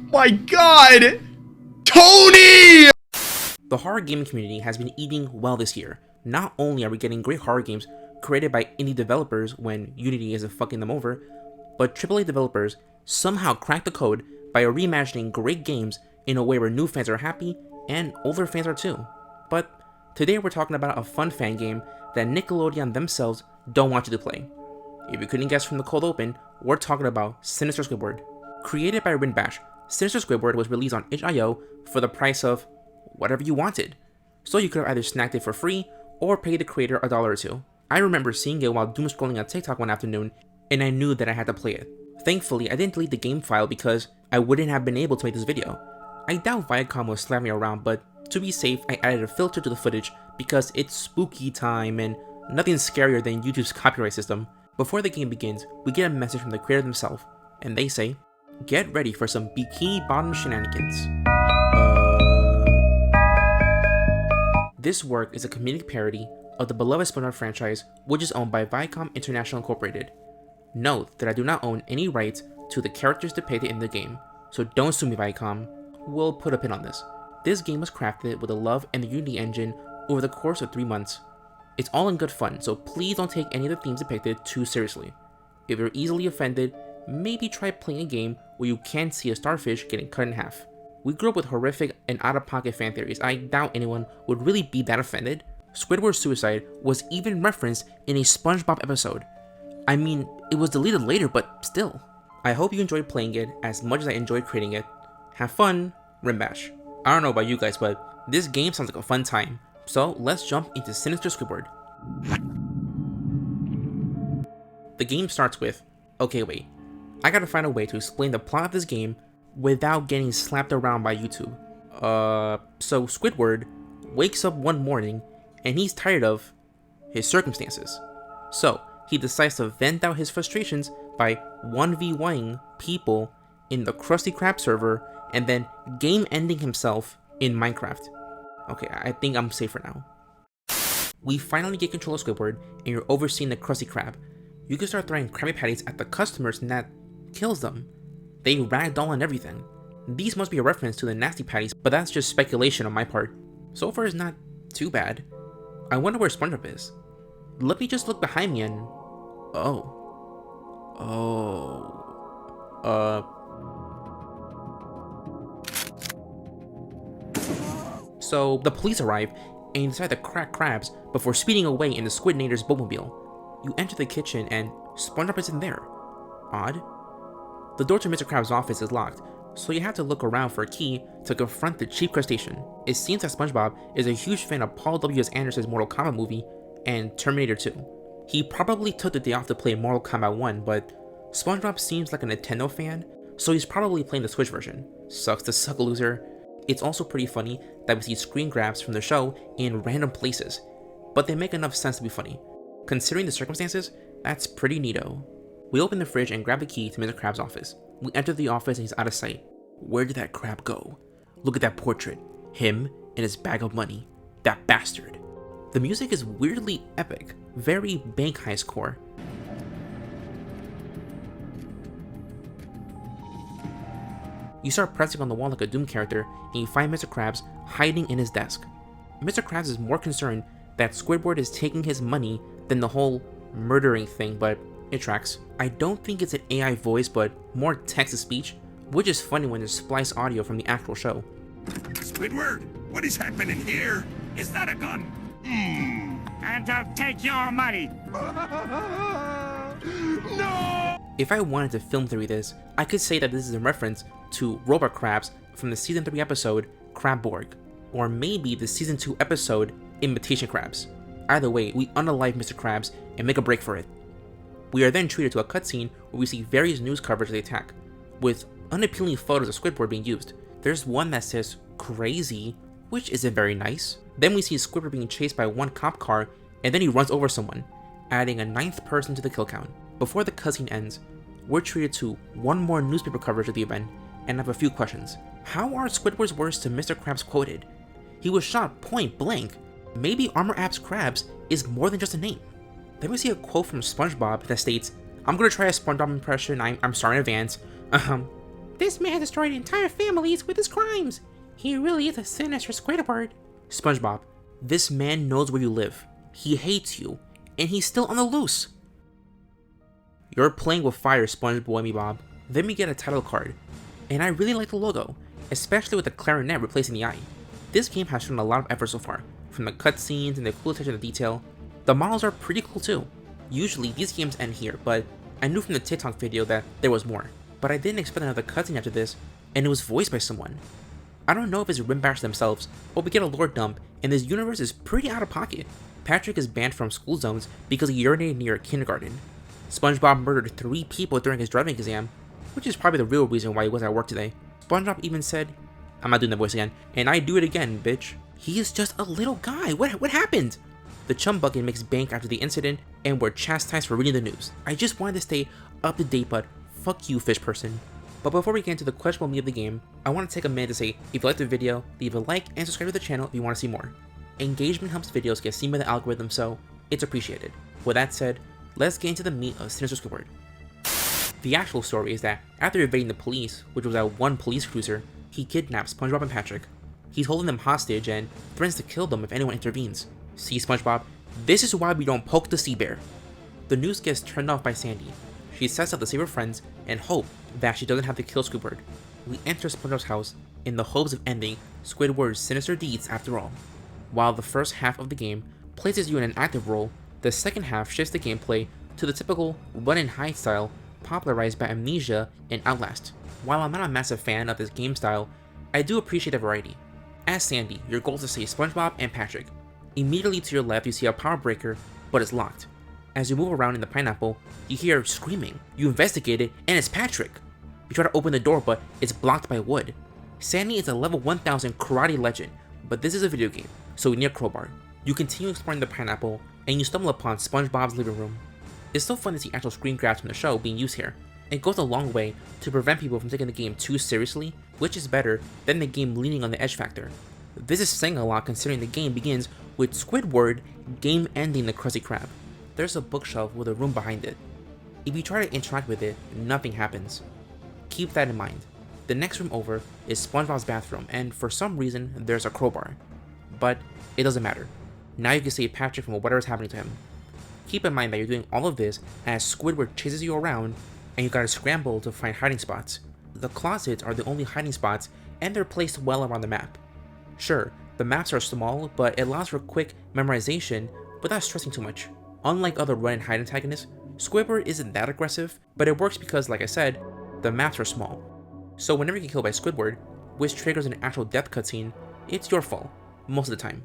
My god! Tony! The horror gaming community has been eating well this year. Not only are we getting great horror games created by indie developers when Unity isn't fucking them over, but AAA developers somehow cracked the code by reimagining great games in a way where new fans are happy and older fans are too. But today we're talking about a fun fan game that Nickelodeon themselves don't want you to play. If you couldn't guess from the cold open, we're talking about Sinister Squidward. Created by Rinbash, Sinister Squidward was released on itch.io for the price of whatever you wanted. So you could have either snacked it for free or paid the creator $1 or $2. I remember seeing it while doom scrolling on TikTok one afternoon, and I knew that I had to play it. Thankfully, I didn't delete the game file because I wouldn't have been able to make this video. I doubt Viacom will slap me around, but to be safe, I added a filter to the footage because it's spooky time and nothing's scarier than YouTube's copyright system. Before the game begins, we get a message from the creator themselves, and they say, "Get ready for some bikini bottom shenanigans." This work is a comedic parody of the beloved SpongeBob franchise, which is owned by Viacom International Incorporated. Note that I do not own any rights to the characters depicted in the game, so don't sue me, Viacom. We'll put a pin on this. This game was crafted with the love and the Unity engine over the course of 3 months. It's all in good fun, so please don't take any of the themes depicted too seriously. If you're easily offended, maybe try playing a game where you can't see a starfish getting cut in half. We grew up with horrific and out-of-pocket fan theories. I doubt anyone would really be that offended. Squidward's suicide was even referenced in a SpongeBob episode. I mean, it was deleted later, but still. I hope you enjoyed playing it as much as I enjoyed creating it. Have fun, Rinbash. I don't know about you guys, but this game sounds like a fun time. So let's jump into Sinister Squidward. The game starts with, okay wait, I gotta find a way to explain the plot of this game without getting slapped around by YouTube. So Squidward wakes up one morning and he's tired of his circumstances. So he decides to vent out his frustrations by 1v1ing people in the Krusty Krab server and then game ending himself in Minecraft. Okay, I think I'm safe for now. We finally get control of Squidward and you're overseeing the Krusty Krab. You can start throwing Krabby Patties at the customers and that kills them. They ragdoll and everything. These must be a reference to the Nasty Patties, but that's just speculation on my part. So far it's not too bad. I wonder where SpongeBob is. Let me just look behind me and... So the police arrive and you decide to crack crabs before speeding away in the Squidnator's boatmobile. You enter the kitchen and SpongeBob isn't there. Odd. The door to Mr. Krabs' office is locked, so you have to look around for a key to confront the cheap crustacean. It seems that SpongeBob is a huge fan of Paul W.S. Anderson's Mortal Kombat movie and Terminator 2. He probably took the day off to play Mortal Kombat 1, but SpongeBob seems like a Nintendo fan, so he's probably playing the Switch version. Sucks to suck, loser. It's also pretty funny that we see screen grabs from the show in random places, but they make enough sense to be funny. Considering the circumstances, that's pretty neato. We open the fridge and grab the key to Mr. Krabs' office. We enter the office and he's out of sight. Where did that crab go? Look at that portrait. Him and his bag of money. That bastard. The music is weirdly epic, very bank heist core. You start pressing on the wall like a Doom character and you find Mr. Krabs hiding in his desk. Mr. Krabs is more concerned that Squidward is taking his money than the whole murdering thing, but it tracks. I don't think it's an AI voice, but more text-to-speech, which is funny when there's spliced audio from the actual show. Squidward, what is happening here? Is that a gun? And I'll take your money. No! If I wanted to film theory this, I could say that this is a reference to Robot Crabs from the Season 3 episode Crabborg, or maybe the Season 2 episode Imitation Crabs. Either way, we unalive Mr. Krabs and make a break for it. We are then treated to a cutscene where we see various news coverage of the attack, with unappealing photos of Squidward being used. There's one that says crazy, which isn't very nice. Then we see Squidward being chased by one cop car, and then he runs over someone, adding a 9th person to the kill count. Before the cutscene ends, we're treated to one more newspaper coverage of the event, and I have a few questions. How are Squidward's words to Mr. Krabs quoted? He was shot point blank. Maybe Armor App's Krabs is more than just a name. Then we see a quote from SpongeBob that states, "I'm gonna try a SpongeBob impression, I'm sorry in advance. This man destroyed entire families with his crimes. He really is a sinister Squidward. SpongeBob, this man knows where you live. He hates you, and he's still on the loose. You're playing with fire, SpongeBob Bob. Then we get a title card, and I really like the logo, especially with the clarinet replacing the eye. This game has shown a lot of effort so far, from the cutscenes and the cool attention to detail. The models are pretty cool too. Usually these games end here, but I knew from the TikTok video that there was more. But I didn't expect another cutscene after this, and it was voiced by someone. I don't know if it's Rinbash themselves, but we get a lore dump, and this universe is pretty out of pocket. Patrick is banned from school zones because he urinated near a kindergarten. SpongeBob murdered 3 people during his driving exam, which is probably the real reason why he was at work today. SpongeBob even said, I'm not doing that voice again, and I do it again, bitch. He is just a little guy. What happened? The Chum Bucket makes bank after the incident, and we're chastised for reading the news. I just wanted to stay up to date, but fuck you, fish person. But before we get into the questionable meat of the game, I want to take a minute to say, if you liked the video, leave a like and subscribe to the channel if you want to see more. Engagement helps videos get seen by the algorithm, so it's appreciated. With that said, let's get into the meat of Sinister Squidward. The actual story is that after evading the police, which was at one police cruiser, he kidnaps SpongeBob and Patrick. He's holding them hostage and threatens to kill them if anyone intervenes. See, SpongeBob, this is why we don't poke the sea bear. The news gets turned off by Sandy. She sets up to save her friends and hope that she doesn't have to kill Squidward. We enter SpongeBob's house in the hopes of ending Squidward's sinister deeds after all. While the first half of the game places you in an active role, the second half shifts the gameplay to the typical run and hide style popularized by Amnesia and Outlast. While I'm not a massive fan of this game style, I do appreciate the variety. As Sandy, your goal is to save SpongeBob and Patrick. Immediately to your left you see a power breaker, but it's locked. As you move around in the pineapple, you hear screaming. You investigate it, and it's Patrick. You try to open the door, but it's blocked by wood. Sandy is a level 1000 karate legend, but this is a video game, so we need a crowbar. You continue exploring the pineapple, and you stumble upon SpongeBob's living room. It's so fun to see actual screen grabs from the show being used here. It goes a long way to prevent people from taking the game too seriously, which is better than the game leaning on the edge factor. This is saying a lot considering the game begins with Squidward game ending the Krusty Krab. There's a bookshelf with a room behind it. If you try to interact with it, nothing happens. Keep that in mind. The next room over is SpongeBob's bathroom, and for some reason there's a crowbar. But it doesn't matter. Now you can save Patrick from whatever is happening to him. Keep in mind that you're doing all of this as Squidward chases you around and you gotta scramble to find hiding spots. The closets are the only hiding spots and they're placed well around the map. Sure, the maps are small, but it allows for quick memorization without stressing too much. Unlike other run and hide antagonists, Squidward isn't that aggressive, but it works because, like I said, the maps are small. So whenever you get killed by Squidward, which triggers an actual death cutscene, it's your fault, most of the time.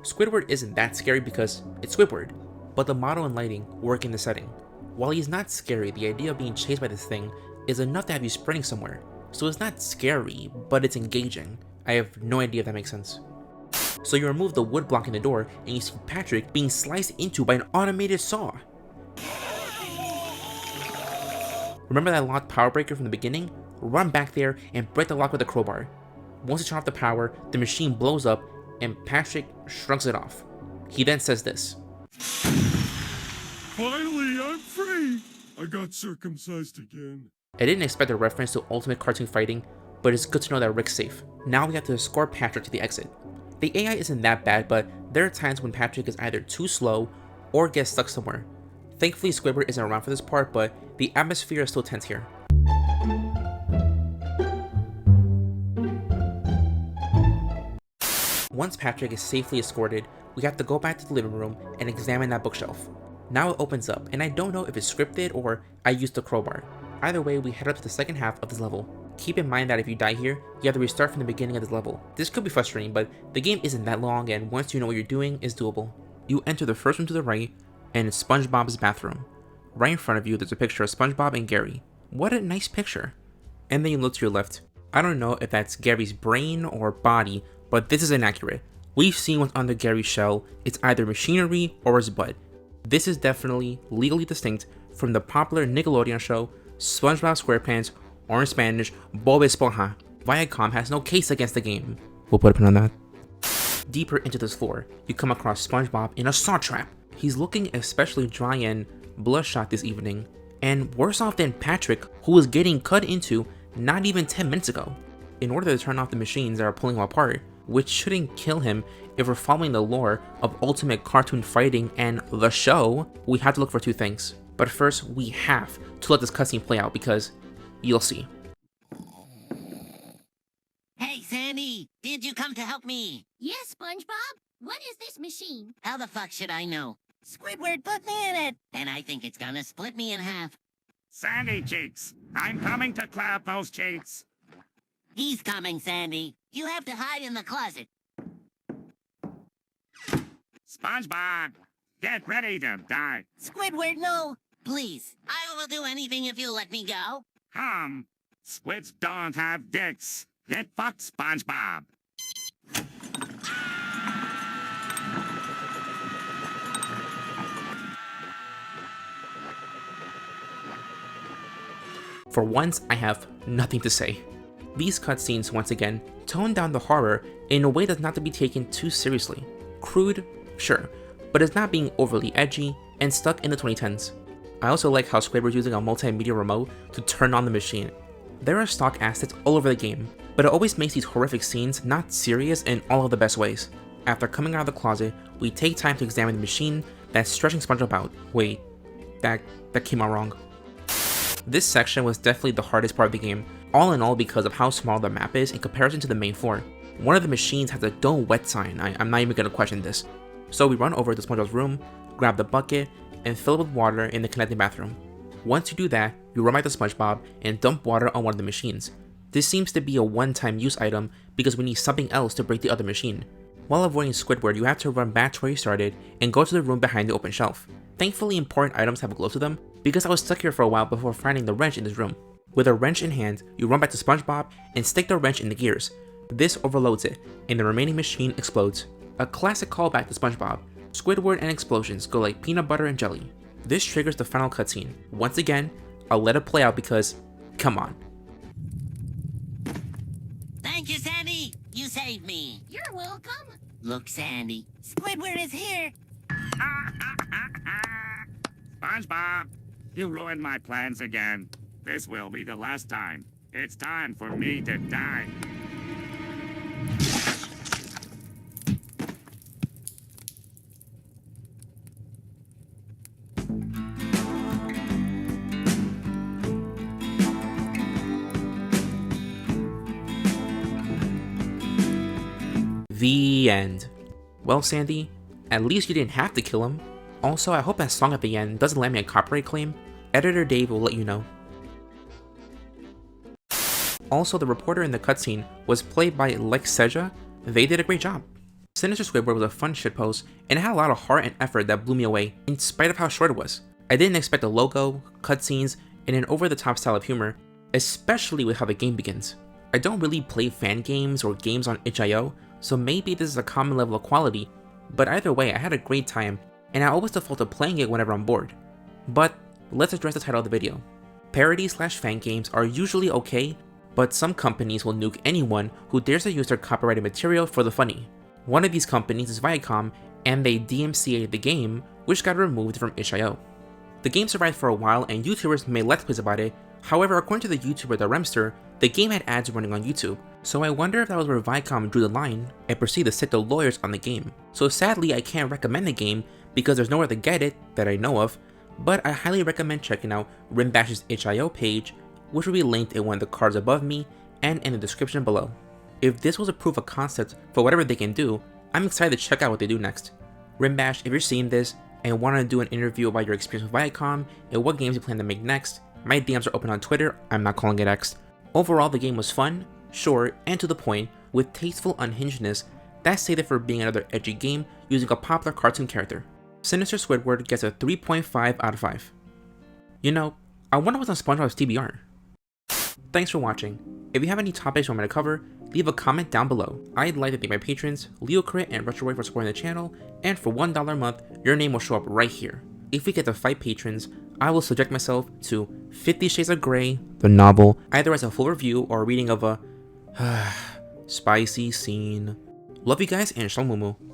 Squidward isn't that scary because it's Squidward, but the model and lighting work in the setting. While he's not scary, the idea of being chased by this thing is enough to have you sprinting somewhere. So it's not scary, but it's engaging. I have no idea if that makes sense. So you remove the wood blocking the door, and you see Patrick being sliced into by an automated saw. Remember that locked power breaker from the beginning? Run back there and break the lock with a crowbar. Once you turn off the power, the machine blows up, and Patrick shrugs it off. He then says this. Finally, I'm free! I got circumcised again. I didn't expect a reference to Ultimate Cartoon Fighting, but it's good to know that Rick's safe. Now we have to escort Patrick to the exit. The AI isn't that bad, but there are times when Patrick is either too slow or gets stuck somewhere. Thankfully Squidward isn't around for this part, but the atmosphere is still tense here. Once Patrick is safely escorted, we have to go back to the living room and examine that bookshelf. Now it opens up, and I don't know if it's scripted or I used the crowbar. Either way, we head up to the second half of this level. Keep in mind that if you die here, you have to restart from the beginning of this level. This could be frustrating, but the game isn't that long, and once you know what you're doing, it's doable. You enter the first room to the right, and it's SpongeBob's bathroom. Right in front of you, there's a picture of SpongeBob and Gary. What a nice picture. And then you look to your left. I don't know if that's Gary's brain or body, but this is inaccurate. We've seen what's under Gary's shell. It's either machinery or his butt. This is definitely legally distinct from the popular Nickelodeon show SpongeBob SquarePants, or in Spanish, Bob Esponja. Viacom has no case against the game. We'll put a pin on that. Deeper into this floor, you come across SpongeBob in a saw trap. He's looking especially dry and bloodshot this evening, and worse off than Patrick, who was getting cut into not even 10 minutes ago. In order to turn off the machines that are pulling him apart, which shouldn't kill him if we're following the lore of ultimate cartoon fighting and the show, we have to look for two things. But first, we have to let this cutscene play out because you'll see. Hey, Sandy, did you come to help me? Yes, SpongeBob? What is this machine? How the fuck should I know? Squidward put me in it, and I think it's gonna split me in half. Sandy cheeks, I'm coming to clear up those cheeks. He's coming, Sandy. You have to hide in the closet. SpongeBob, get ready to die. Squidward, no. Please, I will do anything if you let me go. Squids don't have dicks. Get fucked, SpongeBob. For once, I have nothing to say. These cutscenes once again tone down the horror in a way that's not to be taken too seriously. Crude, sure, but it's not being overly edgy and stuck in the 2010s. I also like how Squidward's using a multimedia remote to turn on the machine. There are stock assets all over the game, but it always makes these horrific scenes not serious in all of the best ways. After coming out of the closet, we take time to examine the machine that's stretching SpongeBob out. Wait, that came out wrong. This section was definitely the hardest part of the game, all in all because of how small the map is in comparison to the main floor. One of the machines has a "Don't Wet" sign, I'm not even gonna question this. So we run over to SpongeBob's room, grab the bucket, and fill it with water in the connecting bathroom. Once you do that, you run back to SpongeBob and dump water on one of the machines. This seems to be a one-time use item because we need something else to break the other machine. While avoiding Squidward, you have to run back to where you started and go to the room behind the open shelf. Thankfully, important items have a glow to them because I was stuck here for a while before finding the wrench in this room. With a wrench in hand, you run back to SpongeBob and stick the wrench in the gears. This overloads it, and the remaining machine explodes. A classic callback to SpongeBob. Squidward and explosions go like peanut butter and jelly. This triggers the final cutscene. Once again, I'll let it play out because, come on. Thank you, Sandy. You saved me. You're welcome. Look, Sandy, Squidward is here. SpongeBob, you ruined my plans again. This will be the last time. It's time for me to die. The end. Well, Sandy, at least you didn't have to kill him. Also, I hope that song at the end doesn't land me a copyright claim. Editor Dave will let you know. Also, the reporter in the cutscene was played by Lex Seja. They did a great job. Sinister Squidward was a fun shitpost, and it had a lot of heart and effort that blew me away, in spite of how short it was. I didn't expect a logo, cutscenes, and an over-the-top style of humor, especially with how the game begins. I don't really play fan games or games on itch.io, so maybe this is a common level of quality, but either way, I had a great time, and I always default to playing it whenever I'm bored. But let's address the title of the video. Parody/fan games are usually okay, but some companies will nuke anyone who dares to use their copyrighted material for the funny. One of these companies is Viacom, and they DMCA'd the game, which got removed from itch.io. The game survived for a while and YouTubers made let's plays about it. However, according to the YouTuber The Remster, the game had ads running on YouTube, so I wonder if that was where Viacom drew the line and proceeded to sit the lawyers on the game. So sadly, I can't recommend the game because there's nowhere to get it that I know of, but I highly recommend checking out Rinbash's itch.io page, which will be linked in one of the cards above me and in the description below. If this was a proof of concept for whatever they can do, I'm excited to check out what they do next. Rinbash, if you're seeing this and want to do an interview about your experience with Viacom and what games you plan to make next, my DMs are open on Twitter. I'm not calling it X. Overall, the game was fun, short, and to the point, with tasteful unhingedness that saved it for being another edgy game using a popular cartoon character. Sinister Squidward gets a 3.5 out of 5. You know, I wonder what's on SpongeBob's TBR. Thanks for watching. If you have any topics you want me to cover, leave a comment down below. I'd like to thank my patrons, LeoCrit and RetroBoy for supporting the channel, and for $1 a month, your name will show up right here. If we get to 5 patrons, I will subject myself to 50 Shades of Grey, the novel, either as a full review or a reading of a spicy scene. Love you guys, and shamalamoomoo.